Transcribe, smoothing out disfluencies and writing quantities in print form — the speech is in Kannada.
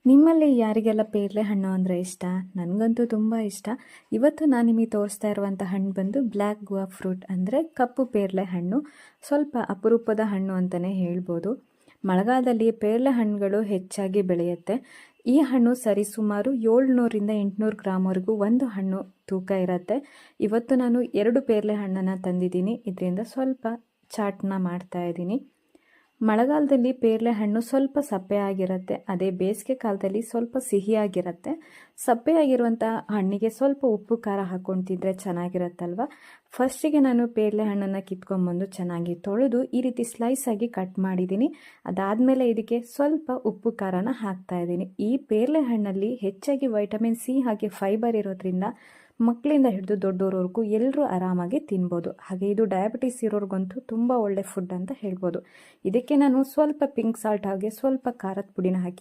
ನಿಮ್ಮಲ್ಲಿ ಯಾರಿಗೆಲ್ಲ ಪೇರಲೆ ಹಣ್ಣು ಅಂದರೆ ಇಷ್ಟ? ನನಗಂತೂ ತುಂಬ ಇಷ್ಟ. ಇವತ್ತು ನಾನು ನಿಮಗೆ ತೋರಿಸ್ತಾ ಇರುವಂಥ ಹಣ್ಣು ಬಂದು ಬ್ಲ್ಯಾಕ್ ಗುವಾ ಫ್ರೂಟ್ ಅಂದರೆ ಕಪ್ಪು ಪೇರಲೆ ಹಣ್ಣು. ಸ್ವಲ್ಪ ಅಪರೂಪದ ಹಣ್ಣು ಅಂತಲೇ ಹೇಳ್ಬೋದು. ಮಳೆಗಾಲದಲ್ಲಿ ಪೇರಲೆ ಹಣ್ಣುಗಳು ಹೆಚ್ಚಾಗಿ ಬೆಳೆಯುತ್ತೆ. ಈ ಹಣ್ಣು ಸರಿಸುಮಾರು 700ರಿಂದ 800 ಗ್ರಾಮ್ವರೆಗೂ ಒಂದು ಹಣ್ಣು ತೂಕ ಇರುತ್ತೆ. ಇವತ್ತು ನಾನು 2 ಪೇರಲೆ ಹಣ್ಣನ್ನು ತಂದಿದ್ದೀನಿ. ಇದರಿಂದ ಸ್ವಲ್ಪ ಚಾಟ್ನ ಮಾಡ್ತಾ ಇದ್ದೀನಿ. ಮಳೆಗಾಲದಲ್ಲಿ ಪೇರಲೆ ಹಣ್ಣು ಸ್ವಲ್ಪ ಸಪ್ಪೆಯಾಗಿರುತ್ತೆ. ಅದೇ ಬೇಸಿಗೆ ಕಾಲದಲ್ಲಿ ಸ್ವಲ್ಪ ಸಿಹಿಯಾಗಿರುತ್ತೆ. ಸಪ್ಪೆಯಾಗಿರುವಂಥ ಹಣ್ಣಿಗೆ ಸ್ವಲ್ಪ ಉಪ್ಪು ಖಾರ ಹಾಕ್ಕೊಂಡು ತಿಂದರೆ ಚೆನ್ನಾಗಿರುತ್ತಲ್ವ. ಫಸ್ಟಿಗೆ ನಾನು ಪೇರಲೆ ಹಣ್ಣನ್ನು ಕಿತ್ಕೊಂಡ್ಬಂದು ಚೆನ್ನಾಗಿ ತೊಳೆದು ಈ ರೀತಿ ಸ್ಲೈಸ್ ಆಗಿ ಕಟ್ ಮಾಡಿದ್ದೀನಿ. ಅದಾದಮೇಲೆ ಇದಕ್ಕೆ ಸ್ವಲ್ಪ ಉಪ್ಪು ಖಾರನ ಹಾಕ್ತಾ ಇದ್ದೀನಿ. ಈ ಪೇರಲೆ ಹಣ್ಣಲ್ಲಿ ಹೆಚ್ಚಾಗಿ ವೈಟಮಿನ್ ಸಿ ಹಾಗೆ ಫೈಬರ್ ಇರೋದ್ರಿಂದ ಮಕ್ಕಳಿಂದ ಹಿಡಿದು ದೊಡ್ಡೋರವರೆಗೂ ಎಲ್ಲರೂ ಆರಾಮಾಗಿ ತಿನ್ಬೋದು. ಹಾಗೆ ಇದು ಡಯಾಬಿಟಿಸ್ ಇರೋರಿಗಂತೂ ತುಂಬ ಒಳ್ಳೆ ಫುಡ್ ಅಂತ ಹೇಳ್ಬೋದು. ಇದಕ್ಕೆ ನಾನು ಸ್ವಲ್ಪ ಪಿಂಕ್ ಸಾಲ್ಟ್ ಹಾಗೆ ಸ್ವಲ್ಪ ಖಾರದ ಪುಡಿನ ಹಾಕಿ